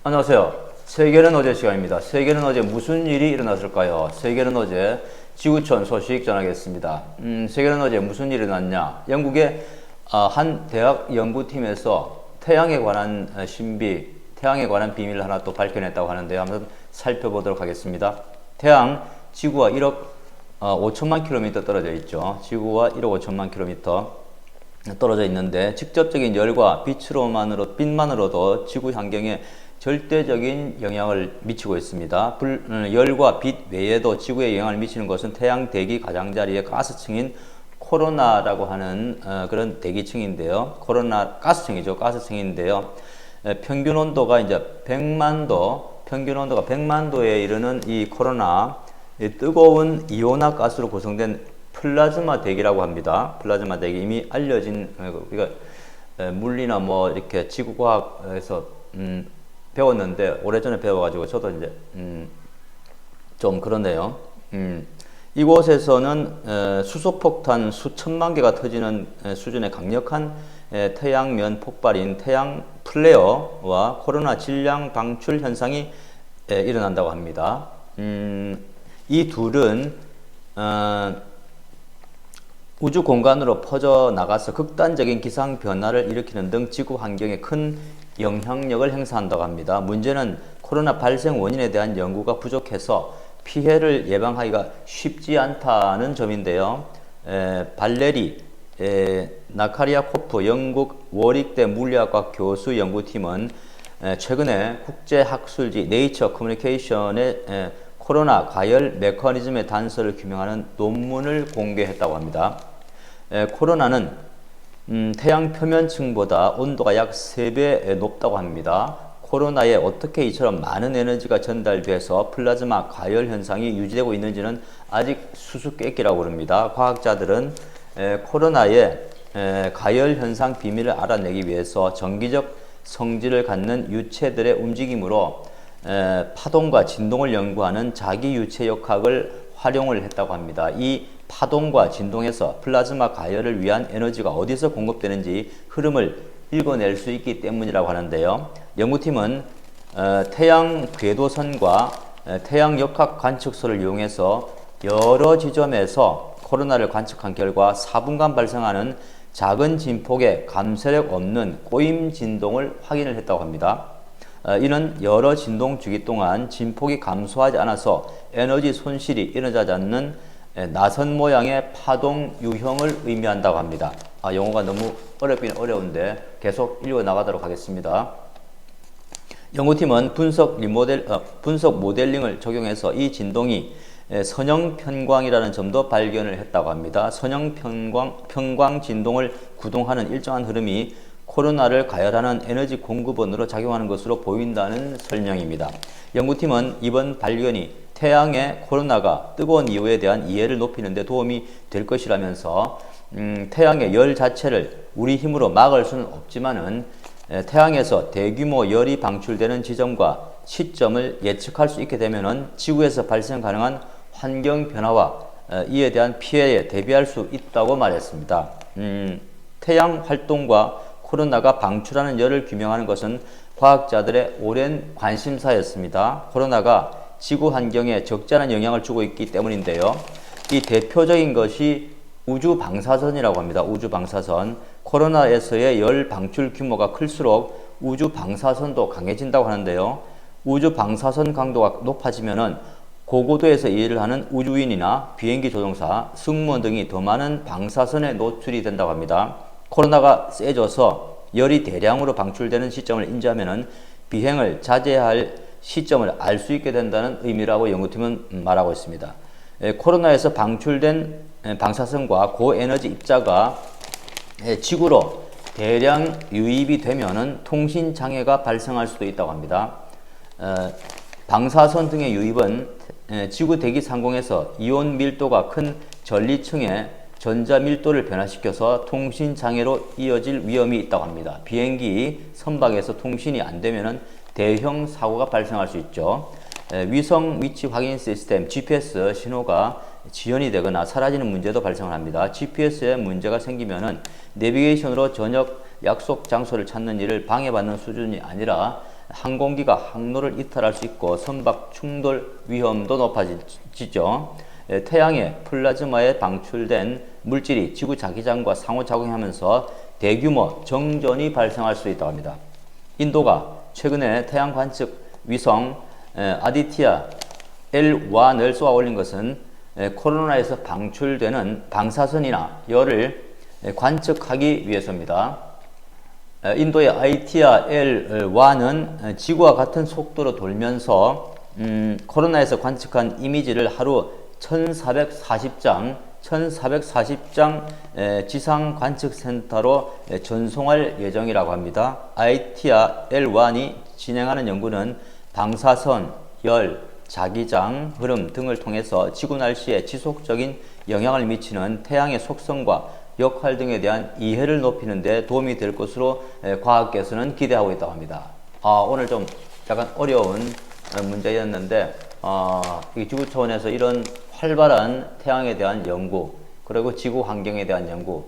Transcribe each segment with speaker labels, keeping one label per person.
Speaker 1: 안녕하세요. 세계는 어제 시간입니다. 세계는 어제 무슨 일이 일어났을까요? 세계는 어제 지구촌 소식 전하겠습니다. 세계는 어제 무슨 일이 일어났냐? 영국의 한 대학 연구팀에서 태양에 관한 신비, 태양에 관한 비밀을 하나 또 밝혀냈다고 하는데요. 한번 살펴보도록 하겠습니다. 태양, 지구와 1억 5천만 킬로미터 떨어져 있죠. 지구와 1억 5천만 킬로미터 떨어져 있는데 직접적인 열과 빛만으로도 지구 환경에 절대적인 영향을 미치고 있습니다. 열과 빛 외에도 지구에 영향을 미치는 것은 태양 대기 가장자리의 가스층인 코로나라고 하는 그런 대기층인데요. 가스층인데요. 평균 온도가 이제 100만 도, 평균 온도가 100만 도에 이르는 이 코로나, 뜨거운 이온화 가스로 구성된 플라즈마 대기라고 합니다. 플라즈마 대기 이미 알려진 우리가 물리나 뭐 이렇게 지구과학에서 배웠는데 오래전에 배워가지고 저도 이제 좀 그러네요. 이곳에서는 수소폭탄 수천만 개가 터지는 수준의 강력한 태양면 폭발인 태양 플레어와 코로나 질량 방출 현상이 일어난다고 합니다. 이 둘은 우주 공간으로 퍼져나가서 극단적인 기상 변화를 일으키는 등 지구 환경에 큰 영향력을 행사한다고 합니다. 문제는 코로나 발생 원인에 대한 연구가 부족해서 피해를 예방하기가 쉽지 않다는 점인데요. 발레리 나카리아코프 영국 워릭대 물리학과 교수 연구팀은 최근에 국제학술지 네이처 커뮤니케이션에 코로나 가열 메커니즘의 단서를 규명하는 논문을 공개했다고 합니다. 코로나는 태양 표면층보다 온도가 약 3배 높다고 합니다. 코로나에 어떻게 이처럼 많은 에너지가 전달돼서 플라즈마 가열 현상이 유지되고 있는지는 아직 수수께끼라고 합니다. 과학자들은 코로나의 가열 현상 비밀을 알아내기 위해서 정기적 성질을 갖는 유체들의 움직임으로 파동과 진동을 연구하는 자기유체역학을 활용을 했다고 합니다. 이 파동과 진동에서 플라즈마 가열을 위한 에너지가 어디서 공급되는지 흐름을 읽어낼 수 있기 때문이라고 하는데요. 연구팀은 태양 궤도선과 태양 역학 관측소를 이용해서 여러 지점에서 코로나를 관측한 결과 4분간 발생하는 작은 진폭에 감쇄력 없는 꼬임 진동을 확인을 했다고 합니다. 이는 여러 진동 주기 동안 진폭이 감소하지 않아서 에너지 손실이 일어나지 않는 나선 모양의 파동 유형을 의미한다고 합니다. 용어가 너무 어렵긴 어려운데 계속 읽어 나가도록 하겠습니다. 연구팀은 분석 모델링을 적용해서 이 진동이 선형 편광이라는 점도 발견을 했다고 합니다. 선형 편광 진동을 구동하는 일정한 흐름이 코로나를 가열하는 에너지 공급원으로 작용하는 것으로 보인다는 설명입니다. 연구팀은 이번 발견이 태양의 코로나가 뜨거운 이유에 대한 이해를 높이는 데 도움이 될 것이라면서 태양의 열 자체를 우리 힘으로 막을 수는 없지만은 태양에서 대규모 열이 방출되는 지점과 시점을 예측할 수 있게 되면은 지구에서 발생 가능한 환경 변화와 이에 대한 피해에 대비할 수 있다고 말했습니다. 태양 활동과 코로나가 방출하는 열을 규명하는 것은 과학자들의 오랜 관심사였습니다. 코로나가 지구 환경에 적잖은 영향을 주고 있기 때문인데요. 이 대표적인 것이 우주 방사선이라고 합니다. 우주 방사선. 코로나에서의 열 방출 규모가 클수록 우주 방사선도 강해진다고 하는데요. 우주 방사선 강도가 높아지면은 고고도에서 일을 하는 우주인이나 비행기 조종사, 승무원 등이 더 많은 방사선에 노출이 된다고 합니다. 코로나가 세져서 열이 대량으로 방출되는 시점을 인지하면은 비행을 자제해야 할 시점을 알 수 있게 된다는 의미라고 연구팀은 말하고 있습니다. 코로나에서 방출된 방사선과 고에너지 입자가 지구로 대량 유입이 되면은 통신 장애가 발생할 수도 있다고 합니다. 방사선 등의 유입은 지구 대기 상공에서 이온 밀도가 큰 전리층의 전자 밀도를 변화시켜서 통신 장애로 이어질 위험이 있다고 합니다. 비행기 선박에서 통신이 안 되면은 대형 사고가 발생할 수 있죠. 위성 위치 확인 시스템 GPS 신호가 지연이 되거나 사라지는 문제도 발생을 합니다. GPS에 문제가 생기면은 내비게이션으로 저녁 약속 장소를 찾는 일을 방해받는 수준이 아니라 항공기가 항로를 이탈할 수 있고 선박 충돌 위험도 높아지죠. 태양의 플라즈마에 방출된 물질이 지구 자기장과 상호작용하면서 대규모 정전이 발생할 수 있다고 합니다. 인도가 최근에 태양 관측 위성 아디티아 L1을 쏘아 올린 것은 코로나에서 방출되는 방사선이나 열을 관측하기 위해서입니다. 인도의 아디티아 L1은 지구와 같은 속도로 돌면서 코로나에서 관측한 이미지를 하루 1440장 지상 관측센터로 전송할 예정이라고 합니다. 아디티아 L1이 진행하는 연구는 방사선, 열, 자기장, 흐름 등을 통해서 지구 날씨에 지속적인 영향을 미치는 태양의 속성과 역할 등에 대한 이해를 높이는 데 도움이 될 것으로 과학계에서는 기대하고 있다고 합니다. 오늘 좀 약간 어려운 문제였는데 이 지구 차원에서 이런 활발한 태양에 대한 연구, 그리고 지구 환경에 대한 연구,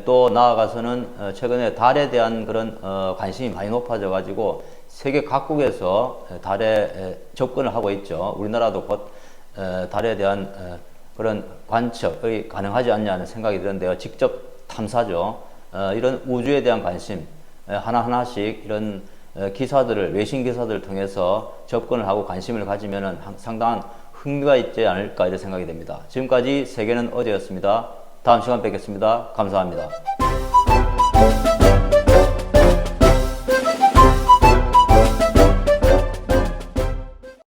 Speaker 1: 또 나아가서는 최근에 달에 대한 그런 관심이 많이 높아져 가지고 세계 각국에서 달에 접근을 하고 있죠. 우리나라도 곧 달에 대한 그런 관측이 가능하지 않냐는 생각이 드는데요. 직접 탐사죠. 이런 우주에 대한 관심 하나하나씩 이런 기사들을, 외신 기사들을 통해서 접근을 하고 관심을 가지면 상당한 흥미가 있지 않을까 이런 생각이 됩니다. 지금까지 세계는 어제였습니다. 다음 시간 뵙겠습니다. 감사합니다.